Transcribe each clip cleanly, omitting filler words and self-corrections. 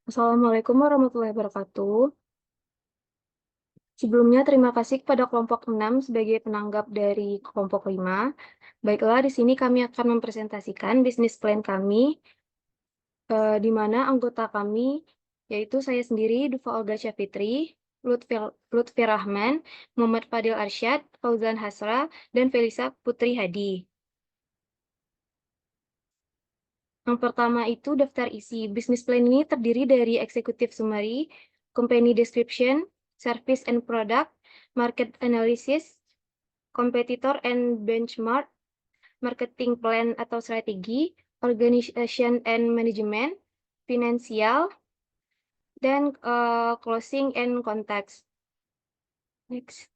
Assalamualaikum warahmatullahi wabarakatuh. Sebelumnya, terima kasih kepada kelompok 6 sebagai penanggap dari kelompok 5. Baiklah, di sini kami akan mempresentasikan bisnis plan kami, di mana anggota kami, yaitu saya sendiri, Dufa Olga Syafitri, Lutfi Rahman, Muhammad Fadil Arsyad, Fauzan Hasra, dan Felisa Putri Hadi. Yang pertama itu daftar isi. Business plan ini terdiri dari executive summary, company description, service and product, market analysis, competitor and benchmark, marketing plan atau strategi, organization and management, finansial, dan closing and context. Next.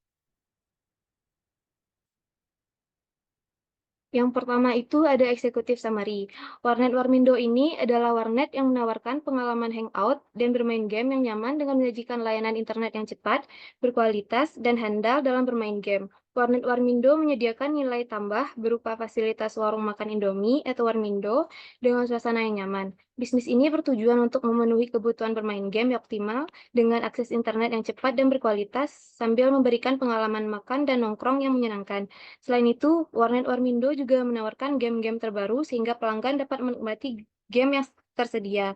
Yang pertama itu ada executive summary. Warnet Warmindo ini adalah warnet yang menawarkan pengalaman hangout dan bermain game yang nyaman dengan menyajikan layanan internet yang cepat, berkualitas, dan handal dalam bermain game. Warnet Warmindo menyediakan nilai tambah berupa fasilitas warung makan Indomie atau Warmindo dengan suasana yang nyaman. Bisnis ini bertujuan untuk memenuhi kebutuhan bermain game yang optimal dengan akses internet yang cepat dan berkualitas sambil memberikan pengalaman makan dan nongkrong yang menyenangkan. Selain itu, Warnet Warmindo juga menawarkan game-game terbaru sehingga pelanggan dapat menikmati game yang tersedia.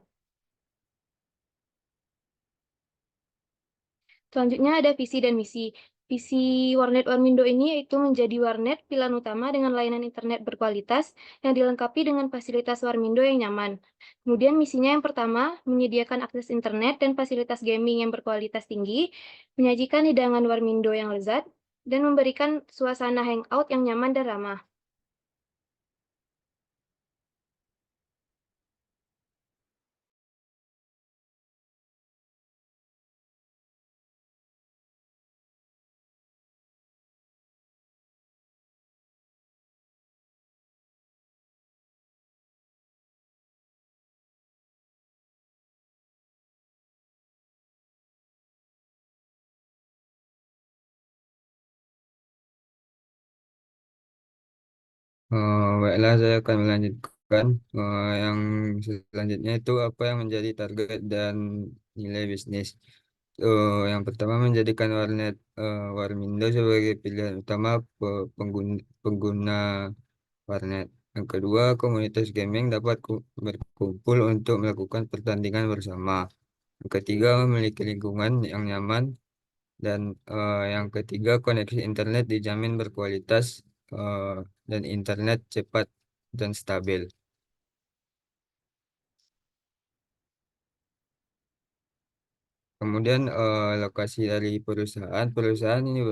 Selanjutnya ada visi dan misi. Visi Warnet Warmindo ini yaitu menjadi warnet pilihan utama dengan layanan internet berkualitas yang dilengkapi dengan fasilitas Warmindo yang nyaman. Kemudian misinya yang pertama, menyediakan akses internet dan fasilitas gaming yang berkualitas tinggi, menyajikan hidangan Warmindo yang lezat, dan memberikan suasana hangout yang nyaman dan ramah. Baiklah, saya akan melanjutkan. Yang selanjutnya itu apa yang menjadi target dan nilai bisnis. Yang pertama menjadikan warnet Warmindo sebagai pilihan utama pengguna warnet. Yang kedua, komunitas gaming dapat berkumpul untuk melakukan pertandingan bersama. Yang ketiga, memiliki lingkungan yang nyaman. Dan yang ketiga, koneksi internet dijamin berkualitas eh, dan internet cepat dan stabil. Kemudian lokasi dari perusahaan ini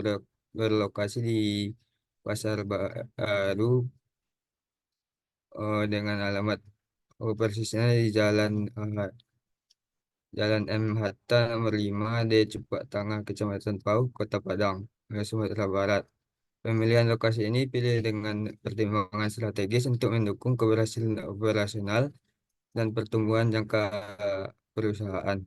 berlokasi di Pasar Baru dengan alamat persisnya di Jalan M. Hatta nomor 5 D. Cepak Tengah, Kecamatan Pau, Kota Padang, Sumatera Barat. Pemilihan lokasi ini pilih dengan pertimbangan strategis untuk mendukung keberhasilan operasional dan pertumbuhan jangka perusahaan.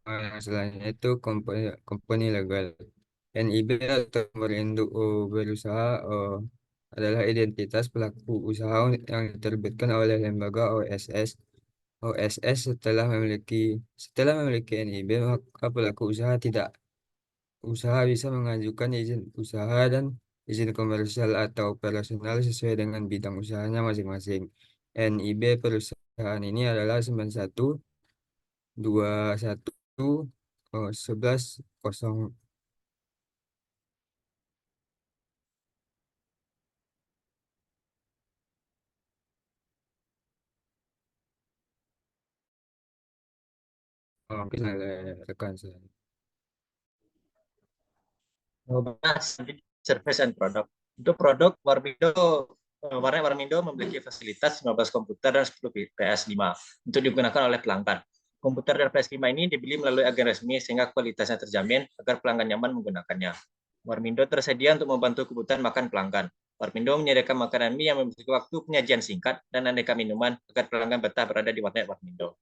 Yang selanjutnya itu company legal. NIB atau nomor induk berusaha adalah identitas pelaku usaha yang diterbitkan oleh lembaga OSS. OSS setelah memiliki NIB, maka pelaku usaha bisa mengajukan izin usaha dan izin komersial atau operasional sesuai dengan bidang usahanya masing-masing. NIB perusahaan ini adalah 9121 11 mungkin ada rekan saya. Bahas service and product. Untuk produk Warnet Warmindo memiliki fasilitas 15 komputer dan 10 PS5 untuk digunakan oleh pelanggan. Komputer dan PS5 ini dibeli melalui agen resmi sehingga kualitasnya terjamin agar pelanggan nyaman menggunakannya. Warmindo tersedia untuk membantu kebutuhan makan pelanggan. Warmindo menyediakan makanan mie yang memiliki waktu penyajian singkat dan aneka minuman agar pelanggan betah berada di warnet Warmindo.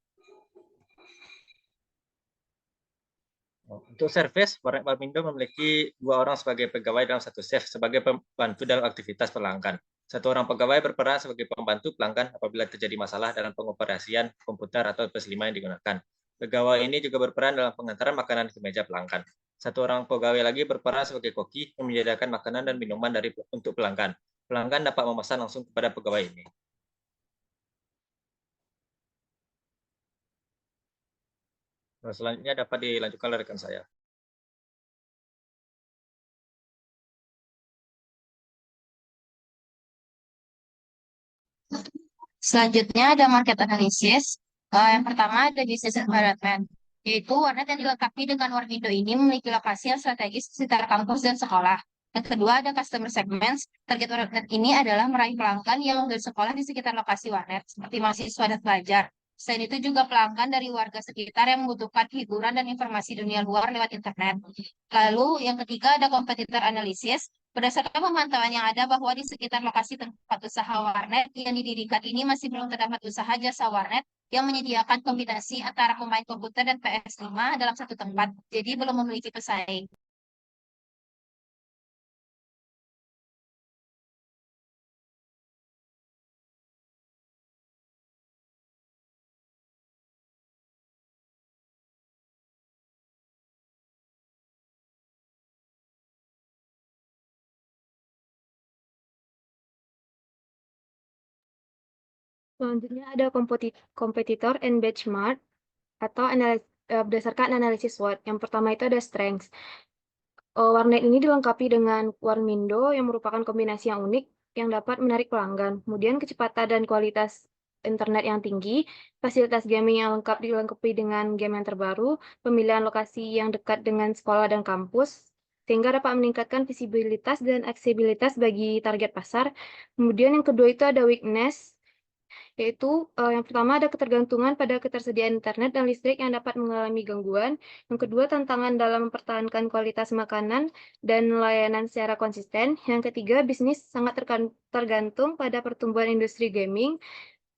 Untuk service, warnet Warmindo memiliki 2 orang sebagai pegawai dalam satu shift sebagai pembantu dalam aktivitas pelanggan. 1 orang pegawai berperan sebagai pembantu pelanggan apabila terjadi masalah dalam pengoperasian komputer atau PS5 yang digunakan. Pegawai ini juga berperan dalam pengantaran makanan ke meja pelanggan. 1 orang pegawai lagi berperan sebagai koki yang menyediakan makanan dan minuman untuk pelanggan. Pelanggan dapat memesan langsung kepada pegawai ini. Selanjutnya dapat dilanjutkan oleh rekan saya. Selanjutnya ada market analysis. Yang pertama ada business environment, yaitu warnet yang dilengkapi dengan Warmindo ini memiliki lokasi yang strategis di sekitar kampus dan sekolah. Yang kedua ada customer segments. Target warnet ini adalah meraih pelanggan yang bersekolah di sekitar lokasi warnet, seperti mahasiswa dan pelajar. Selain itu juga pelanggan dari warga sekitar yang membutuhkan hiburan dan informasi dunia luar lewat internet. Lalu yang ketiga ada competitor analysis. Berdasarkan pemantauan yang ada bahwa di sekitar lokasi tempat usaha warnet yang didirikan ini masih belum terdapat usaha jasa warnet yang menyediakan kombinasi antara pemain komputer dan PS5 dalam satu tempat. Jadi belum memiliki pesaing. Selanjutnya ada kompetitor and benchmark atau berdasarkan analisis SWOT. Yang pertama itu ada strengths. Warnet ini dilengkapi dengan Warmindo yang merupakan kombinasi yang unik yang dapat menarik pelanggan. Kemudian kecepatan dan kualitas internet yang tinggi, fasilitas gaming yang lengkap dilengkapi dengan game yang terbaru, pemilihan lokasi yang dekat dengan sekolah dan kampus, sehingga dapat meningkatkan visibilitas dan aksesibilitas bagi target pasar. Kemudian yang kedua itu ada weakness, yaitu yang pertama ada ketergantungan pada ketersediaan internet dan listrik yang dapat mengalami gangguan. Yang kedua, tantangan dalam mempertahankan kualitas makanan dan layanan secara konsisten. Yang ketiga, bisnis sangat tergantung pada pertumbuhan industri gaming,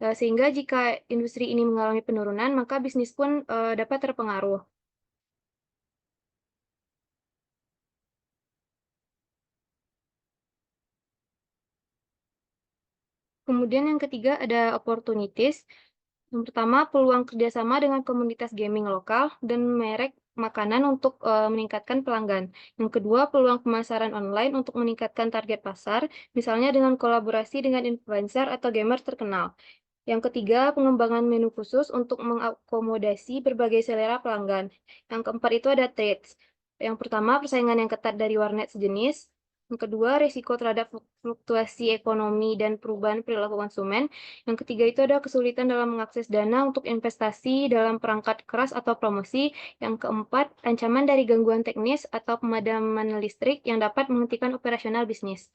sehingga jika industri ini mengalami penurunan, maka bisnis pun dapat terpengaruh. Kemudian yang ketiga ada opportunities. Yang pertama, peluang kerjasama dengan komunitas gaming lokal dan merek makanan untuk meningkatkan pelanggan. Yang kedua, peluang pemasaran online untuk meningkatkan target pasar, misalnya dengan kolaborasi dengan influencer atau gamer terkenal. Yang ketiga, pengembangan menu khusus untuk mengakomodasi berbagai selera pelanggan. Yang keempat itu ada trades. Yang pertama, persaingan yang ketat dari warnet sejenis. Yang kedua, risiko terhadap fluktuasi ekonomi dan perubahan perilaku konsumen. Yang ketiga itu ada kesulitan dalam mengakses dana untuk investasi dalam perangkat keras atau promosi. Yang keempat, ancaman dari gangguan teknis atau pemadaman listrik yang dapat menghentikan operasional bisnis.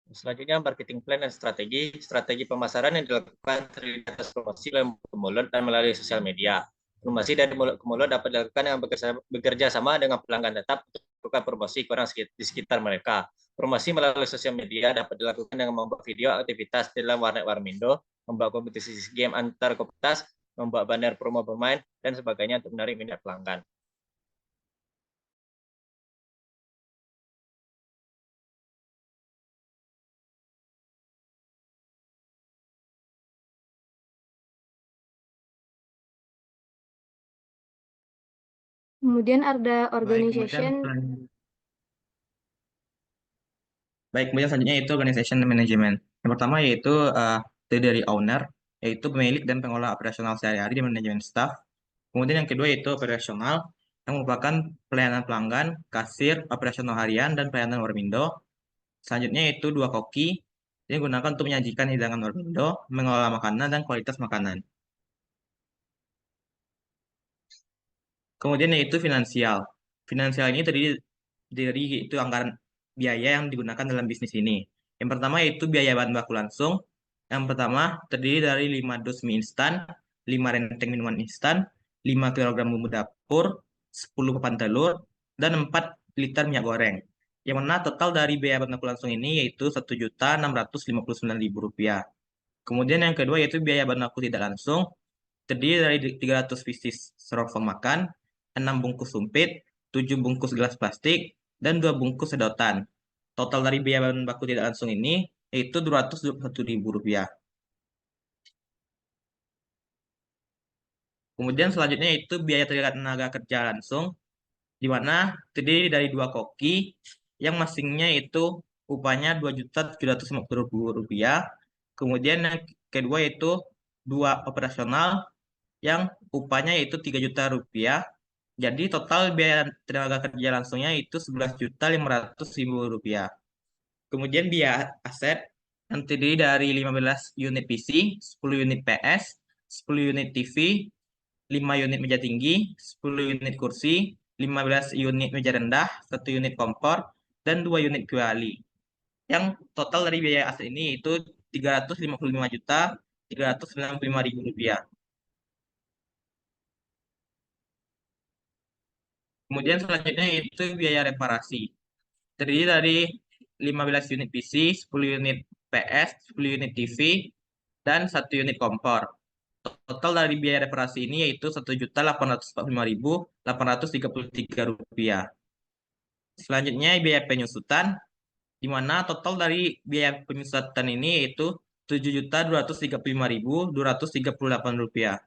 Selanjutnya, marketing plan dan strategi. Strategi pemasaran yang dilakukan terdiri atas promosi melalui mulut dan melalui sosial media. Promosi dari mulut ke mulut dapat dilakukan dengan bekerja sama dengan pelanggan tetap untuk melakukan promosi ke orang di sekitar mereka. Promosi melalui sosial media dapat dilakukan dengan membuat video aktivitas dalam warnet Warmindo, membuat kompetisi game antar komunitas, membuat banner promo bermain, dan sebagainya untuk menarik minat pelanggan. Kemudian ada Baik, organization. kemudian selanjutnya itu organization management. Yang pertama yaitu terdiri dari owner, yaitu pemilik dan pengelola operasional sehari-hari di manajemen staff. Kemudian yang kedua yaitu operasional, yang merupakan pelayanan pelanggan, kasir, operasional harian, dan pelayanan Warmindo. Selanjutnya yaitu 2 koki, yang digunakan untuk menyajikan hidangan Warmindo, mengelola makanan, dan kualitas makanan. Kemudian yaitu finansial. Finansial ini terdiri dari itu anggaran biaya yang digunakan dalam bisnis ini. Yang pertama yaitu biaya bahan baku langsung. Yang pertama terdiri dari 5 dus mie instan, 5 renteng minuman instan, 5 kilogram bumbu dapur, 10 papan telur, dan 4 liter minyak goreng. Yang mana total dari biaya bahan baku langsung ini yaitu Rp1.659.000. Kemudian yang kedua yaitu biaya bahan baku tidak langsung, terdiri dari 300 pieces styrofoam makan, 6 bungkus sumpit, 7 bungkus gelas plastik, dan 2 bungkus sedotan. Total dari biaya bahan baku tidak langsung ini yaitu Rp221.000. Kemudian selanjutnya itu biaya tenaga kerja langsung, di mana terdiri dari 2 koki yang masingnya itu upahnya Rp2.750.000. Kemudian yang kedua itu 2 operasional yang upahnya itu Rp3.000.000. Jadi total biaya tenaga kerja langsungnya itu Rp11.500.000. Kemudian biaya aset yang terdiri dari 15 unit PC, 10 unit PS, 10 unit TV, 5 unit meja tinggi, 10 unit kursi, 15 unit meja rendah, 1 unit kompor, dan 2 unit kuali. Yang total dari biaya aset ini itu Rp355.395.000. Kemudian selanjutnya itu biaya reparasi. Terdiri dari 15 unit PC, 10 unit PS, 10 unit TV, dan 1 unit kompor. Total dari biaya reparasi ini yaitu Rp1.845.833. Selanjutnya biaya penyusutan, di mana total dari biaya penyusutan ini yaitu Rp7.235.238.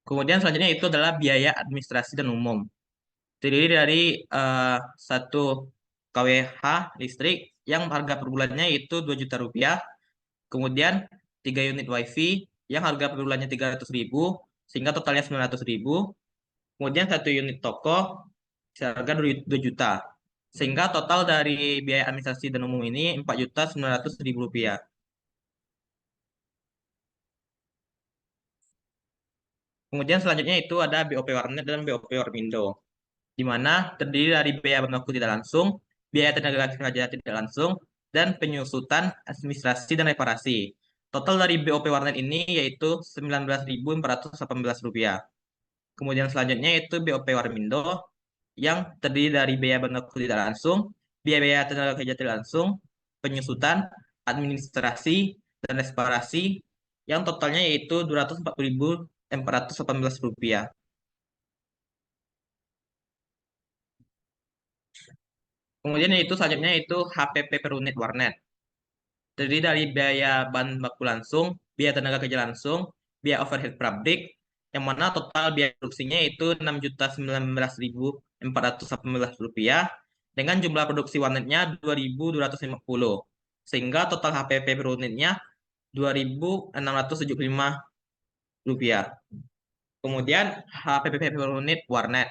Kemudian selanjutnya itu adalah biaya administrasi dan umum. Terdiri dari 1 kWh listrik yang harga per bulannya itu Rp2.000.000. Kemudian 3 unit WiFi yang harga per bulannya 300.000 sehingga totalnya 900.000. Kemudian 1 unit toko seharga 2 juta. Sehingga total dari biaya administrasi dan umum ini Rp4.900.000. Kemudian selanjutnya itu ada BOP Warnet dan BOP Warmindo, di mana terdiri dari biaya bahan baku tidak langsung, biaya tenaga kerja tidak langsung, dan penyusutan, administrasi, dan reparasi. Total dari BOP Warnet ini yaitu Rp19.418. Kemudian selanjutnya yaitu BOP Warmindo yang terdiri dari biaya bahan baku tidak langsung, biaya tenaga kerja tidak langsung, penyusutan, administrasi, dan reparasi yang totalnya yaitu Rp240.418. Kemudian itu selanjutnya itu HPP per unit warnet. Terdiri dari biaya bahan baku langsung, biaya tenaga kerja langsung, biaya overhead pabrik, yang mana total biaya produksinya itu Rp6.019.418 dengan jumlah produksi warnetnya 2.250. Sehingga total HPP per unitnya Rp2.675. Kemudian HPP per unit warnet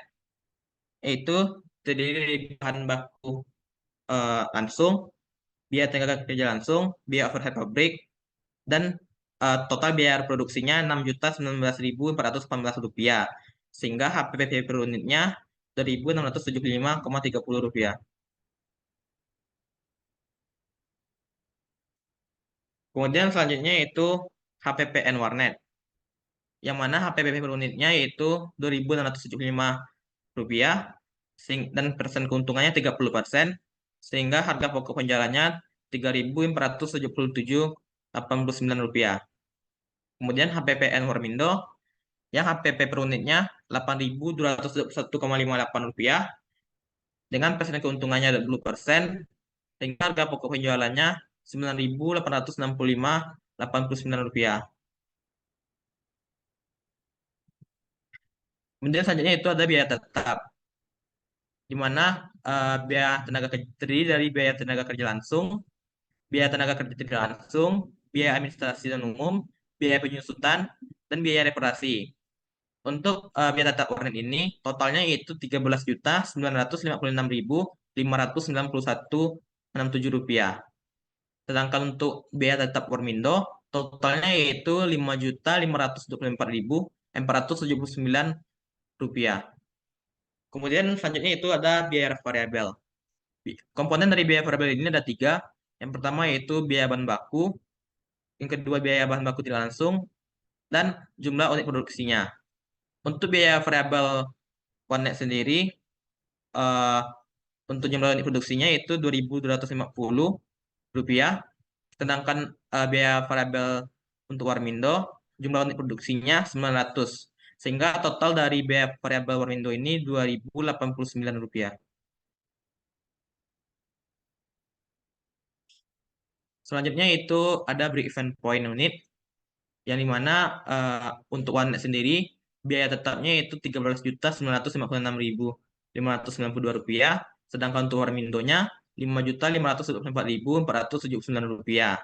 itu terdiri dari bahan baku langsung, biaya tenaga kerja langsung, biaya overhead pabrik, dan total biaya produksinya Rp6.019.418. Sehingga HPP per unitnya Rp2.675,30. Kemudian selanjutnya itu HPPN warnet, yang mana HPP per unitnya yaitu Rp2.675 dan persen keuntungannya 30%, sehingga harga pokok penjualannya Rp3.477,89. Kemudian HPPN Warmindo yang HPP per unitnya Rp8.221,58 dengan persen keuntungannya 20%, sehingga harga pokok penjualannya Rp9.865,89. Kemudian selanjutnya itu ada biaya tetap, di mana biaya tenaga kerja terdiri dari biaya tenaga kerja langsung, biaya tenaga kerja tidak langsung, biaya administrasi dan umum, biaya penyusutan, dan biaya reparasi. Untuk biaya tetap warnet ini totalnya yaitu Rp13.995.591,67. Sedangkan untuk biaya tetap Warmindo totalnya yaitu Rp5.524.479. Kemudian selanjutnya itu ada biaya variabel. Komponen dari biaya variabel ini ada 3. Yang pertama yaitu biaya bahan baku, yang kedua biaya bahan baku tidak langsung, dan jumlah unit produksinya. Untuk biaya variabel warnet sendiri, untuk jumlah unit produksinya itu Rp2.250, sedangkan biaya variabel untuk Warmindo jumlah unit produksinya 900, sehingga total dari biaya variabel Warmindo ini Rp2.089. Selanjutnya itu ada break even point unit, yang dimana untuk warnet sendiri biaya tetapnya itu Rp13.956.592, sedangkan untuk Warmindonya Rp5.524.479.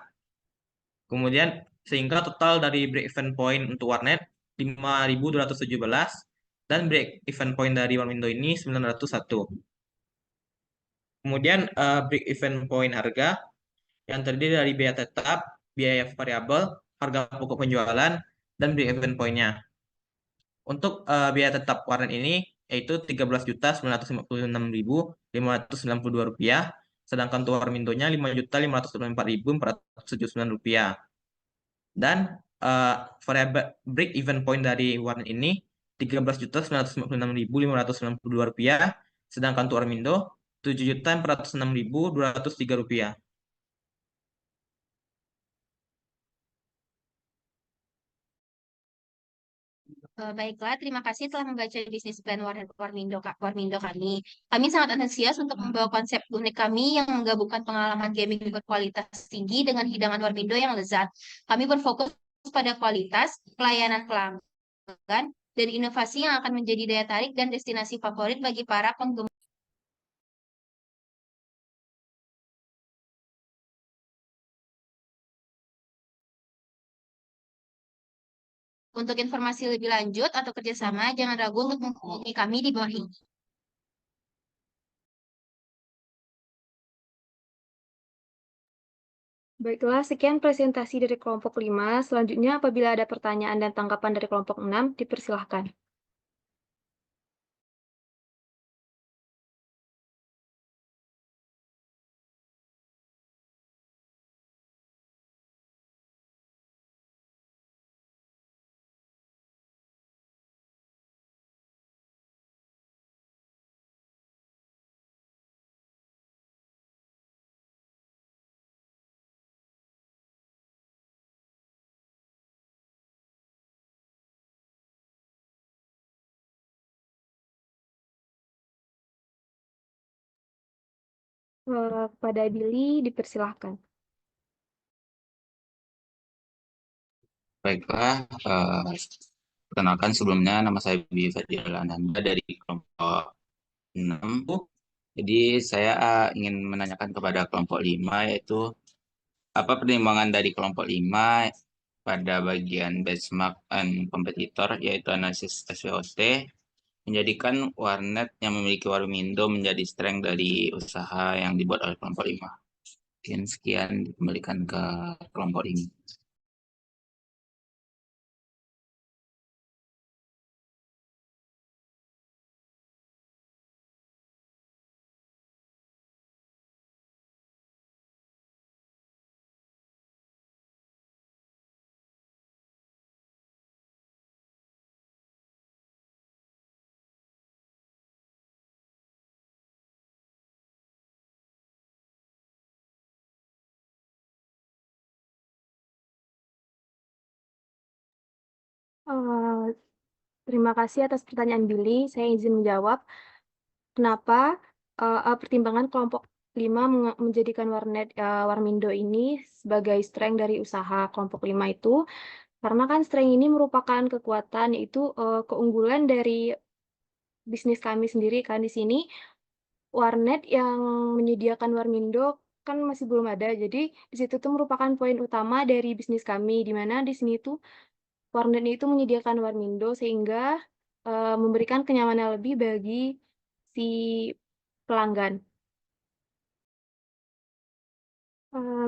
Kemudian sehingga total dari break even point untuk warnet 5.217 dan break even point dari Warmindo ini 901. Kemudian break even point harga yang terdiri dari biaya tetap, biaya variabel, harga pokok penjualan, dan break even point-nya. Untuk biaya tetap warnet ini yaitu Rp13.956.592, sedangkan untuk Warmindo-nya Rp5.524.479. Dan variabel break even point dari warnet ini Rp13.956.592, sedangkan untuk Warmindo Rp7.406.203. Baiklah, terima kasih telah membaca bisnis plan Warmindo kami. Kami sangat antusias untuk membawa konsep unik kami yang menggabungkan pengalaman gaming berkualitas tinggi dengan hidangan Warmindo yang lezat. Kami berfokus pada kualitas, pelayanan pelanggan, dan inovasi yang akan menjadi daya tarik dan destinasi favorit bagi para penggemar. Untuk informasi lebih lanjut atau kerjasama, jangan ragu untuk menghubungi kami di bawah ini. Baiklah, sekian presentasi dari kelompok 5. Selanjutnya, apabila ada pertanyaan dan tanggapan dari kelompok 6, dipersilahkan. Kepada Billy, dipersilahkan. Baiklah, perkenalkan sebelumnya nama saya Bibi Fadil Ananda dari kelompok 6. Jadi saya ingin menanyakan kepada kelompok 5, yaitu apa pertimbangan dari kelompok 5 pada bagian benchmark and kompetitor, yaitu analisis SWOT, menjadikan warnet yang memiliki Warmindo menjadi strength dari usaha yang dibuat oleh kelompok 5. Mungkin sekian, dikembalikan ke kelompok ini. Terima kasih atas pertanyaan Billy. Saya izin menjawab. Kenapa pertimbangan kelompok 5 menjadikan Warmindo ini sebagai strength dari usaha kelompok 5 itu? Karena kan strength ini merupakan kekuatan, yaitu keunggulan dari bisnis kami sendiri kan di sini. Warnet yang menyediakan Warmindo kan masih belum ada. Jadi di situ tuh merupakan poin utama dari bisnis kami, di mana di sini tuh warnet itu menyediakan Warmindo sehingga memberikan kenyamanan lebih bagi si pelanggan.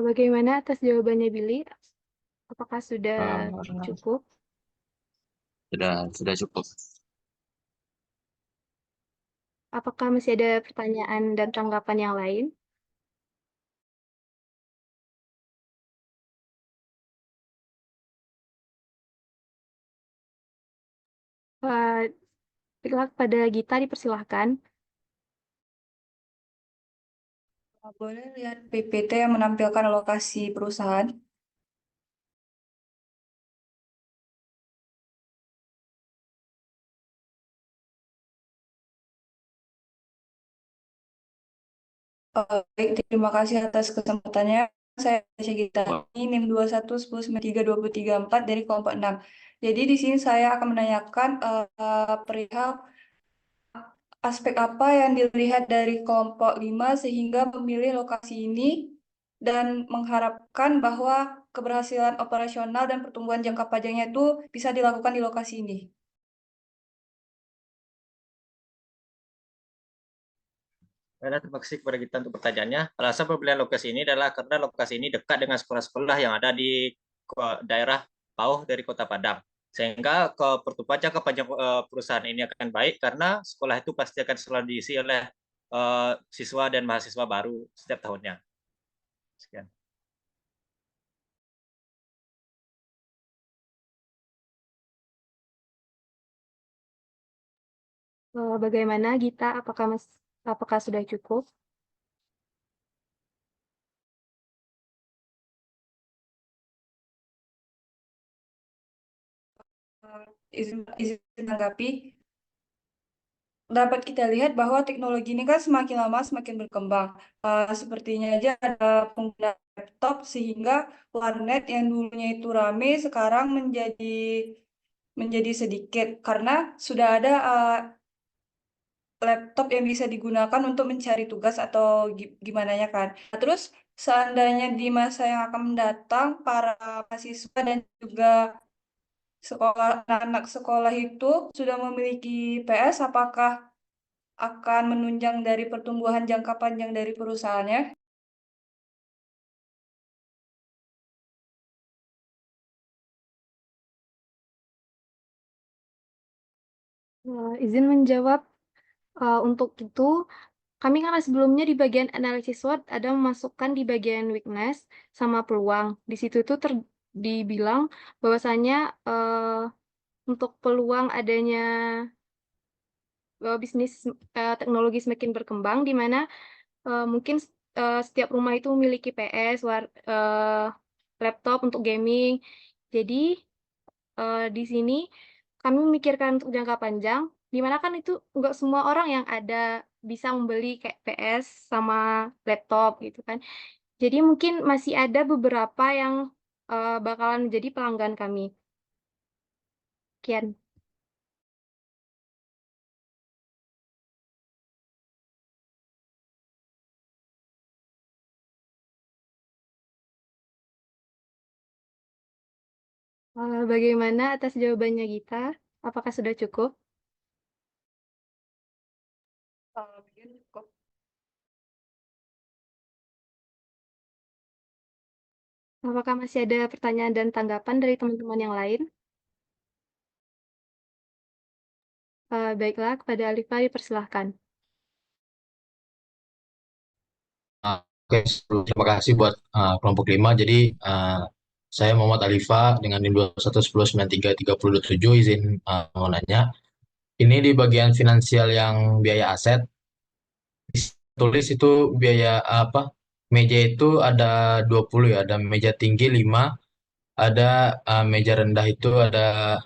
Bagaimana atas jawabannya Billy? Apakah sudah Eh, cukup? sudah cukup. Apakah masih ada pertanyaan dan tanggapan yang lain? Baiklah, kepada Gita dipersilahkan. Boleh lihat PPT yang menampilkan lokasi perusahaan? Baik, terima kasih atas kesempatannya. Saya Syagita ini NIM 21 10 93 24 dari kelompok 6. Jadi di sini saya akan menanyakan perihal aspek apa yang dilihat dari kelompok 5 sehingga memilih lokasi ini dan mengharapkan bahwa keberhasilan operasional dan pertumbuhan jangka panjangnya itu bisa dilakukan di lokasi ini. Terima kasih kepada kita untuk pertanyaannya. Alasan pemilihan lokasi ini adalah karena lokasi ini dekat dengan sekolah-sekolah yang ada di daerah Pauh dari Kota Padang. Sehingga ke pertumbuhan jangka panjang perusahaan ini akan baik karena sekolah itu pasti akan selalu diisi oleh siswa dan mahasiswa baru setiap tahunnya. Sekian. Bagaimana Gita? Apakah sudah cukup? Izin menanggapi. Dapat kita lihat bahwa teknologi ini kan semakin lama semakin berkembang. Sepertinya aja ada pengguna laptop sehingga warnet yang dulunya itu ramai sekarang menjadi sedikit karena sudah ada laptop yang bisa digunakan untuk mencari tugas atau gimana ya kan. Terus seandainya di masa yang akan mendatang para mahasiswa dan juga anak sekolah itu sudah memiliki PS, apakah akan menunjang dari pertumbuhan jangka panjang dari perusahaannya? Izin menjawab. Untuk itu, kami karena sebelumnya di bagian analisis SWOT ada memasukkan di bagian weakness sama peluang. Di situ tuh dibilang bahwasanya untuk peluang adanya bisnis teknologi semakin berkembang, di mana mungkin setiap rumah itu memiliki PS, laptop untuk gaming. Jadi di sini kami memikirkan untuk jangka panjang, di mana kan itu nggak semua orang yang ada bisa membeli kayak PS sama laptop gitu kan. Jadi mungkin masih ada beberapa yang bakalan menjadi pelanggan kami. Sekian. Bagaimana atas jawabannya Gita? Apakah sudah cukup? Begini, kok. Apakah masih ada pertanyaan dan tanggapan dari teman-teman yang lain? Baiklah, kepada Alifa dipersilahkan. Oke, terima kasih buat kelompok 5. Jadi saya Muhammad Alifa dengan NIM 21 10 93 30 27 izin mau nanya. Ini di bagian finansial yang biaya aset tulis itu biaya apa? Meja itu ada 20 ya, ada meja tinggi 5, ada meja rendah itu ada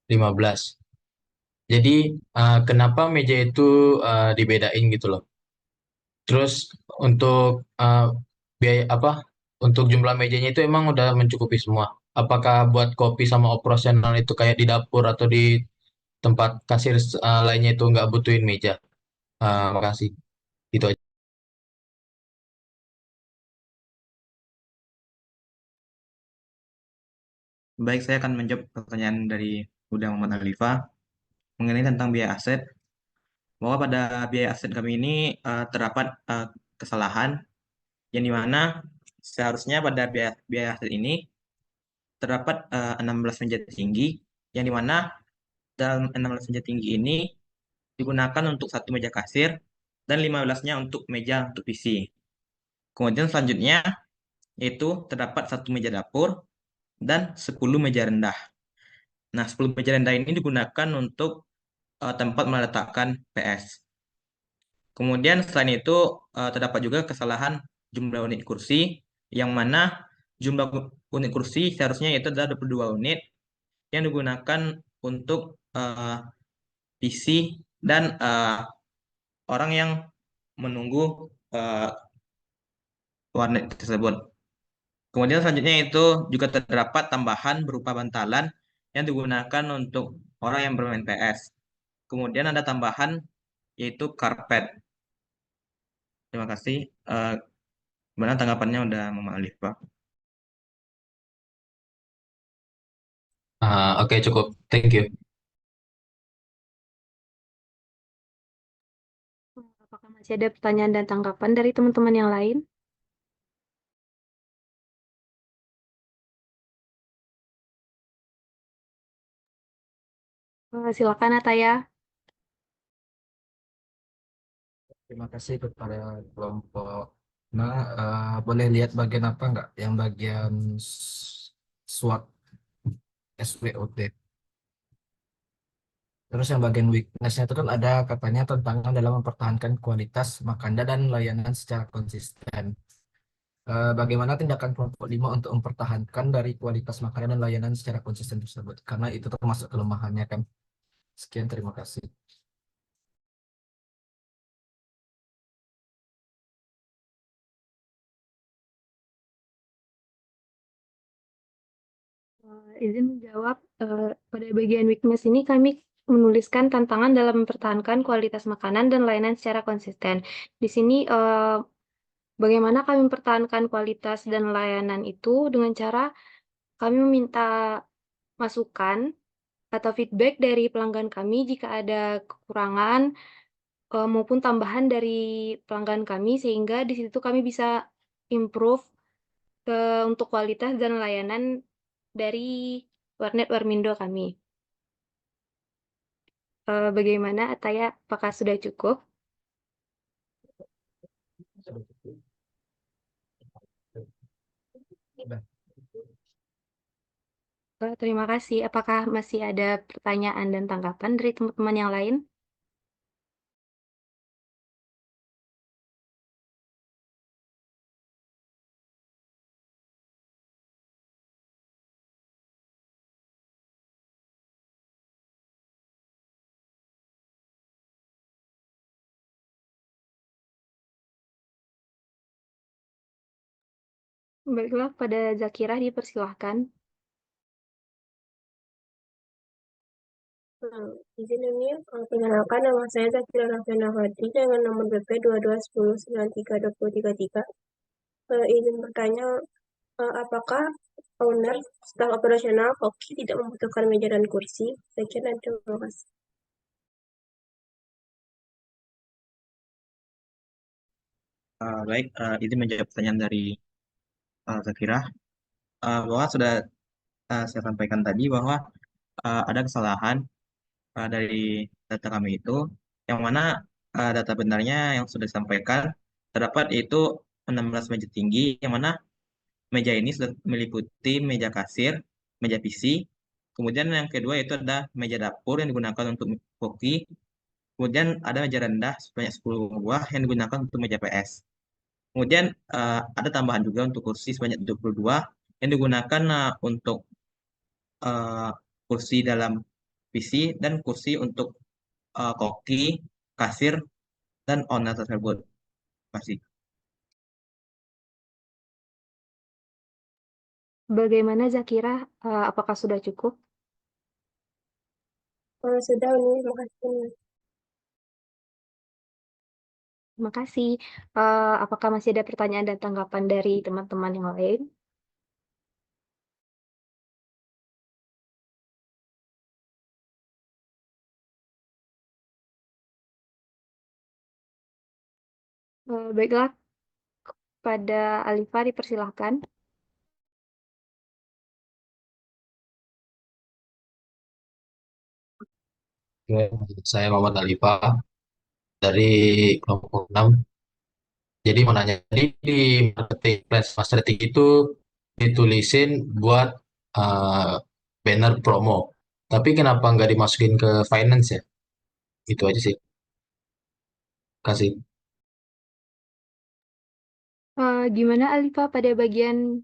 15. Jadi kenapa meja itu dibedain gitu loh? Terus untuk biaya apa? Untuk jumlah mejanya itu emang udah mencukupi semua. Apakah buat kopi sama operasional itu kayak di dapur atau di tempat kasir lainnya itu nggak butuhin meja? Makasih. Itu aja. Baik, saya akan menjawab pertanyaan dari Bunda Muhammad Alifa mengenai tentang biaya aset. Bahwa pada biaya aset kami ini terdapat kesalahan yang dimana seharusnya pada biaya aset ini terdapat 16 meja tinggi yang dimana dalam 16 meja tinggi ini digunakan untuk satu meja kasir dan 15-nya untuk meja untuk PC. Kemudian selanjutnya yaitu terdapat satu meja dapur dan 10 meja rendah. Nah, 10 meja rendah ini digunakan untuk tempat meletakkan PS. Kemudian selain itu terdapat juga kesalahan jumlah unit kursi yang mana jumlah unit kursi seharusnya itu adalah 22 unit yang digunakan untuk PC dan orang yang menunggu eh, warnet tersebut. Kemudian selanjutnya itu juga terdapat tambahan berupa bantalan yang digunakan untuk orang yang bermain PS. Kemudian ada tambahan yaitu karpet. Terima kasih. Gimana tanggapannya udah Mama Alif, Pak? Oke, cukup. Thank you. Apakah masih ada pertanyaan dan tanggapan dari teman-teman yang lain? Silakan Ataya. Terima kasih kepada kelompok. Nah, boleh lihat bagian apa enggak? Yang bagian SWOT, SWOT. Terus yang bagian weakness-nya itu kan ada katanya tantangan dalam mempertahankan kualitas makanan dan layanan secara konsisten. Bagaimana tindakan kelompok 5 untuk mempertahankan dari kualitas makanan dan layanan secara konsisten tersebut? Karena itu termasuk kelemahannya kan. Sekian, terima kasih. Izin menjawab, pada bagian weakness ini kami menuliskan tantangan dalam mempertahankan kualitas makanan dan layanan secara konsisten. Di sini, bagaimana kami mempertahankan kualitas dan layanan itu dengan cara kami meminta masukan atau feedback dari pelanggan kami jika ada kekurangan maupun tambahan dari pelanggan kami, sehingga di situ kami bisa improve untuk kualitas dan layanan dari warnet Warmindo kami. Bagaimana Ataya? Apakah sudah cukup? Sudah. Terima kasih. Apakah masih ada pertanyaan dan tanggapan dari teman-teman yang lain? Baiklah, pada Zakirah dipersilahkan. Izin ini perkenalkan, nama saya Zakira Rafiana Fadri dengan nomor BP 2210932033. Izin bertanya, apakah owner staf operasional Hoki tidak membutuhkan meja dan kursi? Sekian dan terima kasih. Baik, izin menjawab pertanyaan dari Zakira. Bahwa sudah saya sampaikan tadi bahwa ada kesalahan dari data kami itu, yang mana data benarnya yang sudah disampaikan terdapat yaitu 16 meja tinggi, yang mana meja ini sudah meliputi meja kasir, meja PC, kemudian yang kedua itu ada meja dapur yang digunakan untuk koki, kemudian ada meja rendah sebanyak 10 buah yang digunakan untuk meja PS. Kemudian ada tambahan juga untuk kursi sebanyak 22 yang digunakan untuk uh, kursi dalam PC dan kursi untuk koki, kasir, dan owner tersebut. Terima kasih. Bagaimana Zakirah? Apakah sudah cukup? Sudah ini, terima kasih. Terima kasih. Apakah masih ada pertanyaan dan tanggapan dari teman-teman yang lain? Baiklah, pada Alifa dipersilahkan. Oke, saya Muhammad Alifa dari kelompok 6. Jadi mau nanya, jadi di marketing plan sama strategi itu ditulisin buat uh, banner promo. Tapi kenapa nggak dimasukin ke finance ya? Itu aja sih. Kasih. Gimana Alifa pada bagian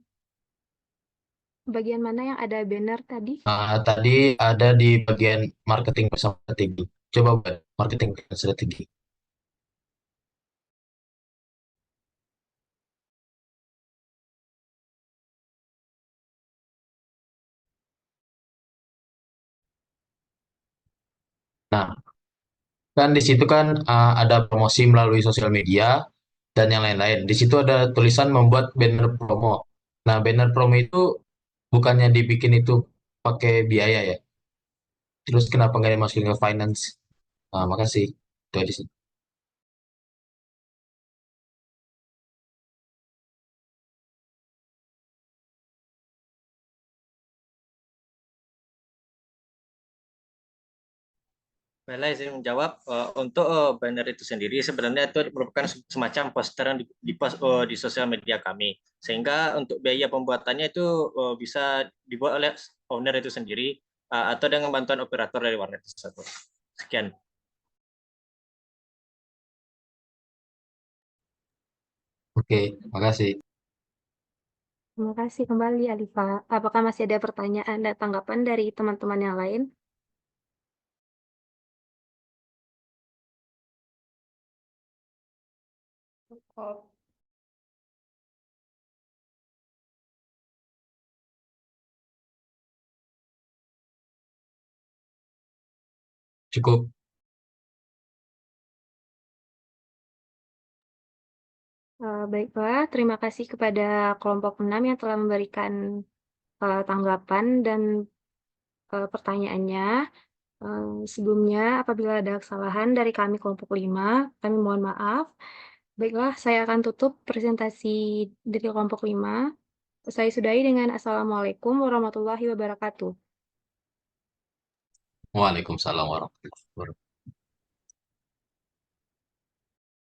mana yang ada banner tadi? Tadi ada di bagian marketing bersama strategi. Coba buat marketing dan strategi. Nah, kan di situ kan ada promosi melalui sosial media dan yang lain-lain. Di situ ada tulisan membuat banner promo. Nah, banner promo itu bukannya dibikin itu pakai biaya ya. Terus kenapa nggak dimasukin ke finance? Makasih. Itu aja sih. Bella izin menjawab, untuk banner itu sendiri sebenarnya itu merupakan semacam poster yang di sosial media kami. Sehingga untuk biaya pembuatannya itu bisa dibuat oleh owner itu sendiri atau dengan bantuan operator dari warnet tersebut. Sekian. Oke, makasih. Terima kasih kembali Alifa. Apakah masih ada pertanyaan dan tanggapan dari teman-teman yang lain? Oh, Cukup. Baiklah, terima kasih kepada kelompok 6 yang telah memberikan tanggapan dan pertanyaannya. Sebelumnya, apabila ada kesalahan dari kami kelompok 5, kami mohon maaf. Baiklah, saya akan tutup presentasi dari kelompok 5. Saya sudahi dengan Assalamualaikum warahmatullahi wabarakatuh. Waalaikumsalam warahmatullahi wabarakatuh.